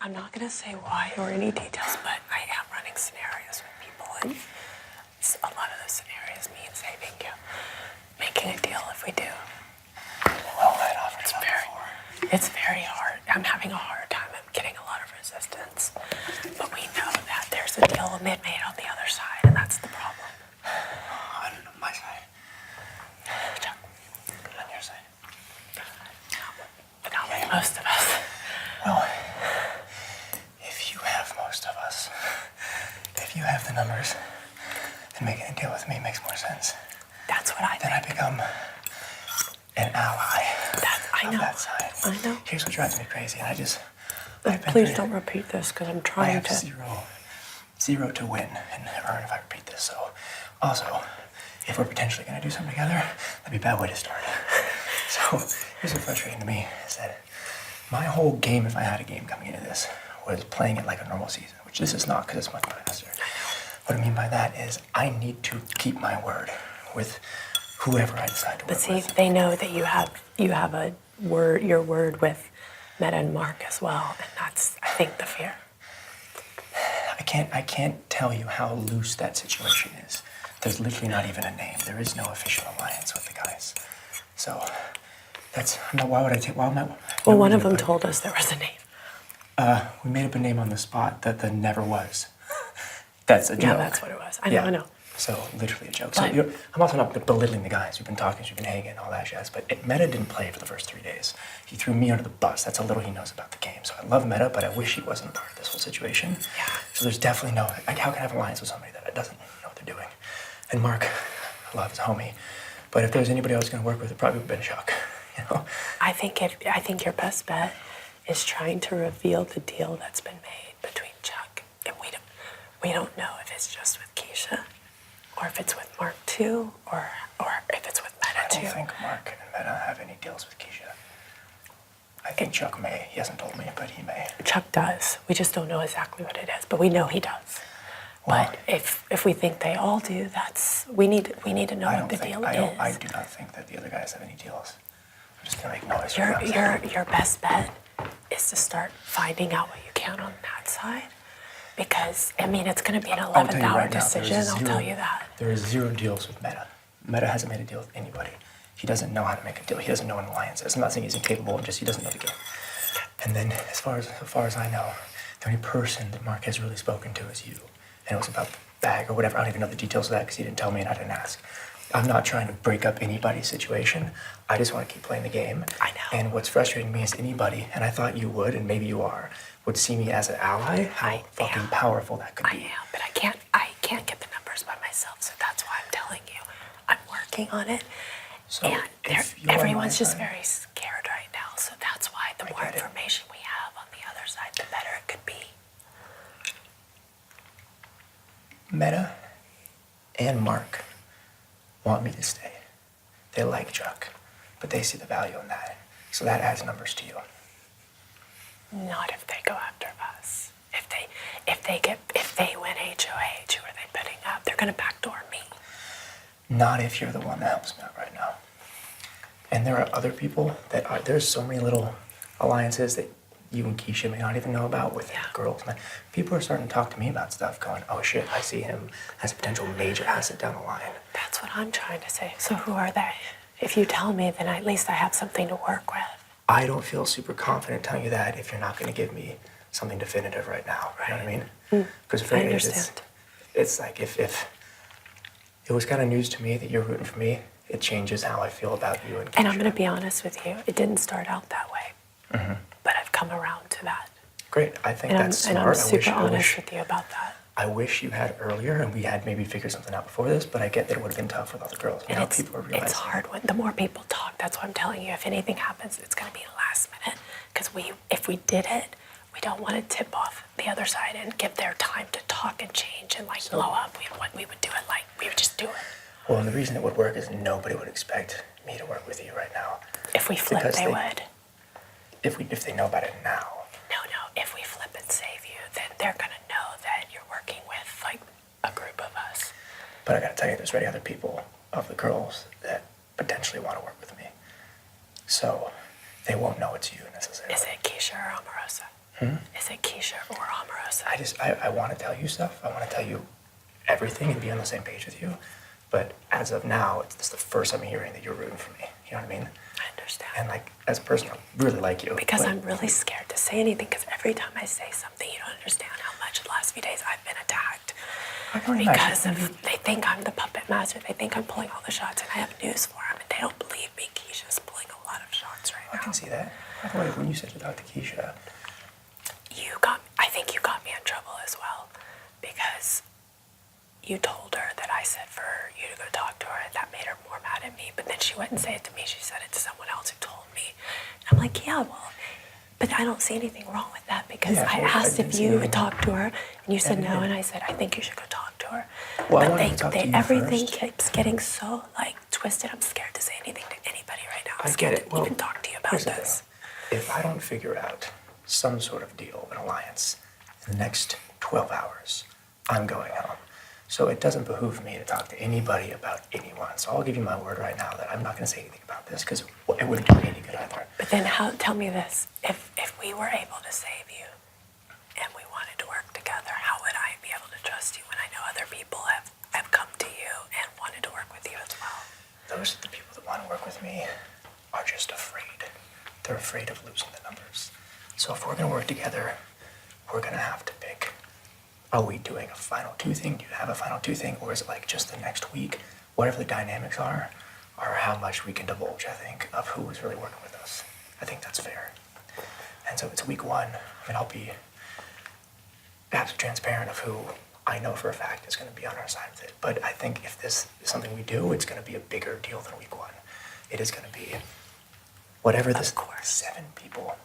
I'm not going to say why or any details, but I am running scenarios with people, and a lot of those scenarios mean saving you, making a deal if we do. Well, I'd offered it before. It's very hard. I'm having a hard time. I'm getting a lot of resistance. But we know that there's a deal made on the other side, and that's the problem. On my side. On your side. But not like most of us. Well, if you have most of us, if you have the numbers, then making a deal with me makes more sense. That's what I think. Then I become an ally I know. of that side. I know. Here's what drives me crazy, and Please don't repeat this, because I'm trying I have zero to win and earn if I repeat this. So, also, if we're potentially going to do something together, that'd be a bad way to start. So, here's what's frustrating to me is that my whole game, if I had a game coming into this, was playing it like a normal season, which this is not because it's much faster. What I mean by that is I need to keep my word with whoever I decide to work with. But see, they know that you have a word, your word with Meta and Mark as well, and that's, I think, the fear. I can't tell you how loose that situation is. There's literally not even a name. There is no official alliance with the guys. So that's why would I take? Why am I? Well, one of them told us there was a name. We made up a name on the spot that the never was. That's a joke. Yeah, that's what it was. I know, I know. So literally a joke. So I'm also not belittling the guys. We've been talking, we've been hanging, all that jazz. But Meta didn't play for the first 3 days. He threw me under the bus. That's how little he knows about the game. So I love Meta, but I wish he wasn't a part of this whole situation. Yeah. So there's definitely no, like, how can I have an alliance with somebody that doesn't know what they're doing? And Mark, I love his homie. But if there's anybody else going to work with, it probably would have been Chuck. You know? I think your best bet is trying to reveal the deal that's been made between Chuck and we don't know if it's just with Keisha, or if it's with Mark too, or if it's with Meta too. I don't think Mark and Meta have any deals with Keisha. I think Chuck may. He hasn't told me, but he may. Chuck does. We just don't know exactly what it is, but we know he does. Well, but if we think they all do, we need to know what the deal is. I do not think that the other guys have any deals. I'm just gonna make noise. Your best bet is to start finding out what you can on that side. Because, I mean, it's going to be an 11th-hour decision, I'll tell you that. There is zero deals with Meta. Meta hasn't made a deal with anybody. He doesn't know how to make a deal. He doesn't know an alliance. I'm not saying he's incapable, just he doesn't know the game. And then, as far as I know, the only person that Mark has really spoken to is you. And it was about the bag or whatever. I don't even know the details of that because he didn't tell me and I didn't ask. I'm not trying to break up anybody's situation. I just want to keep playing the game. I know. And what's frustrating me is anybody, and I thought you would, and maybe you are, would see me as an ally, how fucking powerful that could be. I am, but I can't get the numbers by myself, so that's why I'm telling you. I'm working on it. So and everyone's just very scared right now, so that's why the more information we have on the other side, the better it could be. Meta and Mark want me to stay. They like Chuck, but they see the value in that. So that adds numbers to you. Not if they go after us. If they win HOH, who are they putting up? They're gonna backdoor me. Not if you're the one that helps me out right now. And there are other people there's so many little alliances that you and Keisha may not even know about with girls. People are starting to talk to me about stuff going, oh shit, I see him as a potential major asset down the line. That's what I'm trying to say. So who are they? If you tell me, then at least I have something to work with. I don't feel super confident telling you that if you're not going to give me something definitive right now. Right. You know what I mean? Because I understand. It's like if it was kind of news to me that you're rooting for me, it changes how I feel about you and Keisha. And I'm going to be honest with you. It didn't start out that way. Mm-hmm. But I've come around to that. Great. I think that's smart. And I'm super honest with you about that. I wish you had earlier and we had maybe figured something out before this, but I get that it would have been tough with all the girls. And now people are realizing. It's hard when the more people talk. That's what I'm telling you. If anything happens, it's going to be last minute. Because if we did it, we don't want to tip off the other side and give their time to talk and change and blow up. We would do it we would just do it. Well, and the reason it would work is nobody would expect me to work with you right now. If we flip, they would. If they know about it now. No. If we flip and save you, then they're going to know that you're working with a group of us. But I got to tell you, there's already other people of the girls that potentially want to work with me. So they won't know it's you necessarily. Is it Keisha or Omarosa? Is it Keisha or Omarosa? I want to tell you stuff. I want to tell you everything and be on the same page with you. But as of now, it's just the first time hearing that you're rooting for me. You know what I mean? I understand. And like, as a person, I really like you. Because I'm really scared to say anything, because every time I say something, you don't understand how much the last few days I've been attacked. Because they think I'm the puppet master. They think I'm pulling all the shots, and I have news for them, and they don't believe me. Keisha's pulling a lot of shots right now. I can see that. By the way, when you said to talk to Keisha, I think you got me in trouble as well, because you told her that I said for you to go talk to her, and that made her more mad at me. But then she wouldn't say it to me. She said it to someone else who told me. And I'm like, yeah, well, but I don't see anything wrong with that, because Yeah, I well, I asked didn't if see you anything would talk to her, and you said Yeah, no, yeah. and I said, I think you should go talk to her. Well, I but wanted to talk to you everything first. keeps getting so like twisted. I'm scared to say anything to anybody right now. I'm I scared get it. to even talk to you about here's the this. thing. If I don't figure out some sort of deal, an alliance, in the next 12 hours, I'm going home. So it doesn't behoove me to talk to anybody about anyone. So I'll give you my word right now that I'm not going to say anything about this, because it wouldn't do me any good either. But then tell me this, if we were able to save you and we wanted to work together, how would I be able to trust you when I know other people have come to you and wanted to work with you as well? Those are the people that want to work with me are just afraid. They're afraid of losing the numbers. So if we're going to work together, we're going to have to pick. Are we doing a final two thing? Do you have a final two thing? Or is it like just the next week? Whatever the dynamics are how much we can divulge, I think, of who is really working with us. I think that's fair. And so it's week one. I mean, I'll be absolutely transparent of who I know for a fact is going to be on our side with it. But I think if this is something we do, it's going to be a bigger deal than week one. It is going to be whatever this 7 people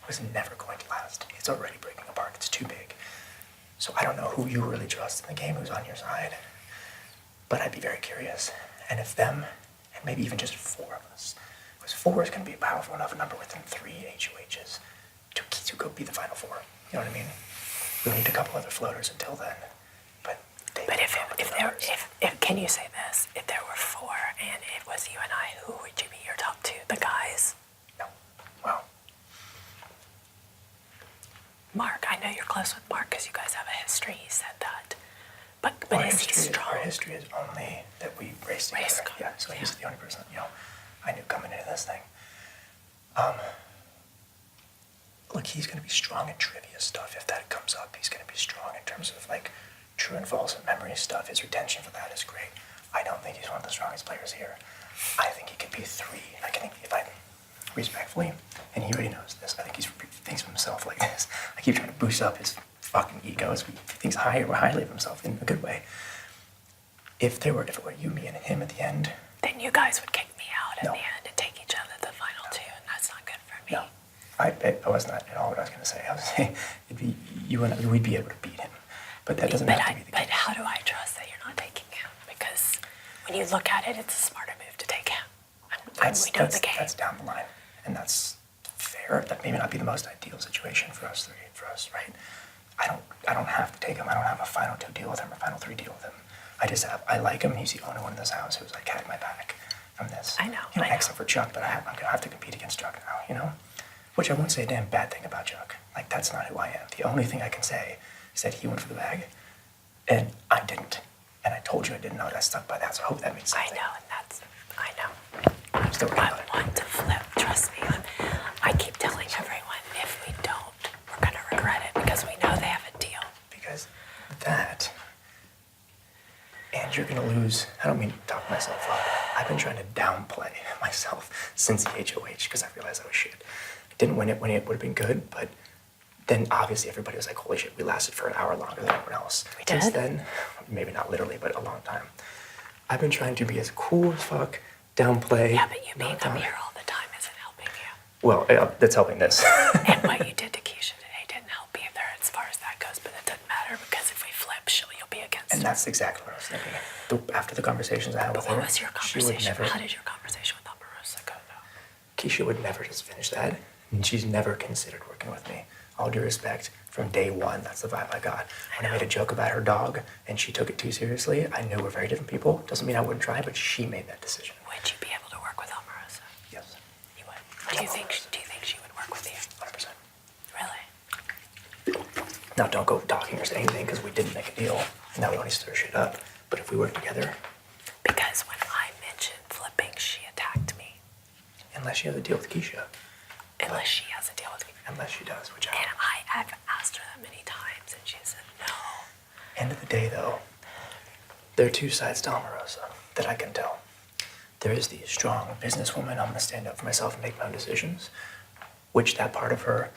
was never going to last. It's already breaking apart. It's too big. So I don't know who you really trust in the game, who's on your side. But I'd be very curious. And if them, and maybe even just 4 of us, because 4 is going to be a powerful enough number within 3 HOHs to go be the final 4. You know what I mean? We'll need a couple other floaters until then. But if can you say this? If there were 4 and it was you and I, who would you be your top 2? The guys? No. Well, Mark, I know you're close with Mark because you guys have a history. He said that. But our is he history, strong? our history is only that we raced together. Raced. Yeah, so he's the only person, I knew coming into this thing. Look, he's going to be strong in trivia stuff. If that comes up, he's going to be strong in terms of like true and false and memory stuff. His retention for that is great. I don't think he's one of the strongest players here. I think he could be 3. I think if I respectfully, and he already knows this, I think he thinks of himself like this. I keep trying to boost up his fucking ego. He thinks highly of himself in a good way. If it were you, me, and him at the end, then you guys would kick me out at No. the end and take each other to the final 2, and that's not good for me. no. I was not at all what I was going to say. I was saying it'd be you and we'd be able to beat him, but that doesn't have to be the But case. how do I trust that you're not taking him? Because when you look at it, it's a smarter move to take him. And we know the game. That's down the line, and that's fair. That may not be the most ideal situation for us 3, right? I don't have to take him. I don't have a final 2 deal with him or final 3 deal with him. I like him. He's the only one in this house who's like had my back from this. I know. Except for Chuck, but I'm gonna have to compete against Chuck now. Which I won't say a damn bad thing about Chuck. Like, that's not who I am. The only thing I can say is that he went for the bag, and I didn't. And I told you I didn't know, and I stuck by that, so I hope that means I something. know, and I know. I'm still working on I it. want to flip, trust me. I keep telling everyone, if we don't, we're going to regret it because we know they have a deal. Because that, and you're gonna lose, I don't mean to talk myself up. I've been trying to downplay myself since the HOH because I realized I was shit. I didn't win it when it would have been good, but then obviously everybody was like, holy shit, we lasted for an hour longer than everyone else. We Since did? then, maybe not literally, but a long time. I've been trying to be as cool as fuck, downplay. Yeah, but you being not up down- here all the time isn't helping you. Well, that's helping this. And what you did to Keisha today didn't help either as far as that goes, but it doesn't matter because if we flip, you'll be against And her. that's exactly what I was thinking. After the conversations I had with her, What was your she would conversation? never. How did your conversation with Omarosa go, though? Keisha would never just finish that, and she's never considered working with me. All due respect, from day one, that's the vibe I got. When I made a joke about her dog, and she took it too seriously, I knew we're very different people. Doesn't mean I wouldn't try, but she made that decision. Would you be able to work with Omarosa? Yes. You would. Do you think Now, don't go talking or saying anything because we didn't make a deal. Now we don't need to stir shit up. But if we work together, Because when I mentioned flipping, she attacked me. unless she has a deal with Keisha, Unless she has a deal with me. unless she does, which And I have asked her that many times, and she said no. end of the day, though, there are two sides to Omarosa that I can tell. There is the strong businesswoman, I'm gonna stand up for myself and make my own decisions, which that part of her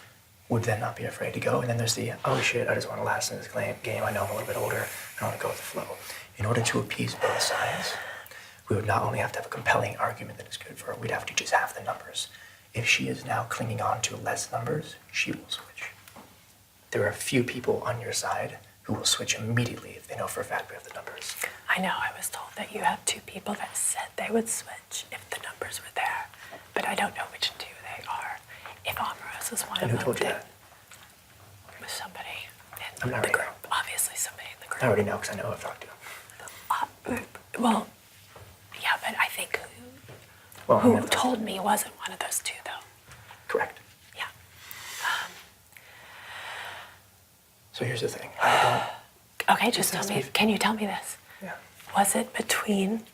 would then not be afraid to go. And then there's the, oh shit, I just want to last in this game. I know I'm a little bit older. I want to go with the flow. In order to appease both sides, we would not only have to have a compelling argument that is good for her, we'd have to just have the numbers. If she is now clinging on to less numbers, she will switch. There are a few people on your side who will switch immediately if they know for a fact we have the numbers. I know, I was told that you have 2 people that said they would switch if the numbers were there, but I don't know which 2 they are. If Omarosa is one And of who them, told you then that? with somebody I'm in not the right group. now. Obviously somebody in the group. I already know because I know who I've talked to. Well, yeah, but I think Well, who I'm not- told me wasn't one of those 2, though. Correct. Yeah. So here's the thing. Okay, just tell has me, to be- can you tell me this? Yeah. Was it between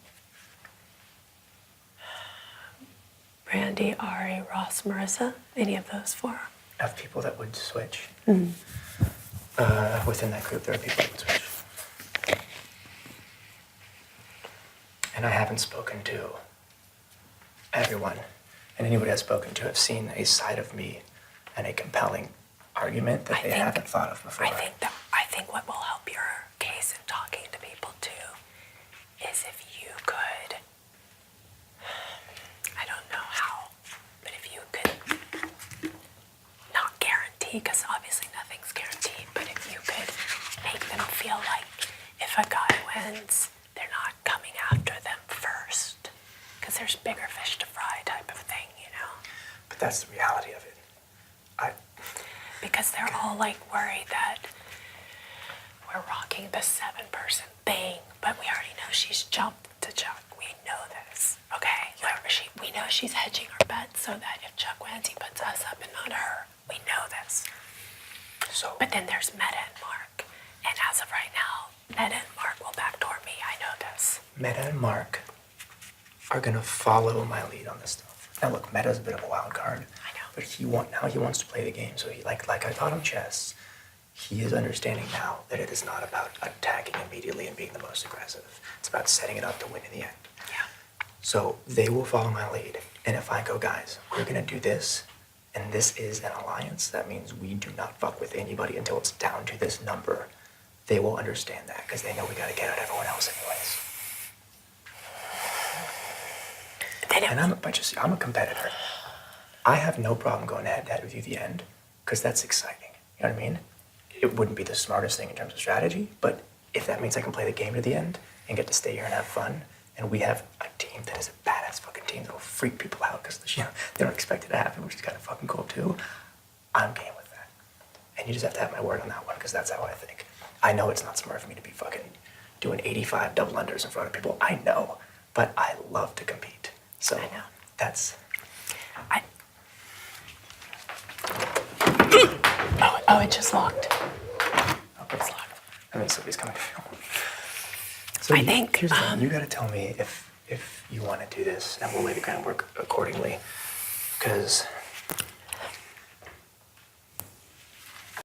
Brandy, Ari, Ross, Marissa? Any of those 4? Of people that would switch. Within that group, there are people that would switch. And I haven't spoken to everyone. And anybody I've spoken to have seen a side of me and a compelling argument that they haven't thought of before. I think what will help your case in talking to people too is if you could, I don't know how, but if you could not guarantee, because obviously nothing's guaranteed, but if you could make them feel like if a guy wins, they're not coming after them first, because there's bigger fish to fry type of thing, you know? But that's the reality of it. Because they're all like worried that we're rocking the 7-person thing, but we already know she's jumped to Chuck. We know this, okay? We know she's hedging her bets so that if Chuck wins, he puts us up and not her. We know this. So, But then there's Meta and Mark. And as of right now, Meta and Mark will backdoor me. I know this. Meta and Mark are gonna follow my lead on this stuff. Now look, Meta's a bit of a wild card. I know. But now he wants to play the game. So he like I taught him chess, he is understanding now that it is not about attacking immediately and being the most aggressive. It's about setting it up to win in the end. Yeah. So they will follow my lead. And if I go, guys, we're gonna do this, and this is an alliance, that means we do not fuck with anybody until it's down to this number. They will understand that because they know we gotta get at everyone else anyways. And I'm a competitor. I have no problem going head to head with you at the end because that's exciting. You know what I mean? It wouldn't be the smartest thing in terms of strategy, but if that means I can play the game to the end and get to stay here and have fun, and we have a team that is a badass fucking team that'll freak people out because they don't expect it to happen, which is kind of fucking cool too, I'm game with that. And you just have to have my word on that one because that's how I think. I know it's not smart for me to be fucking doing 85 double unders in front of people. I know, but I love to compete. So I know. that's... Oh, it just locked. Okay. It's locked. I mean, somebody's coming to film. So I think, here's the thing. You got to tell me if you want to do this, and we'll lay the groundwork accordingly. Because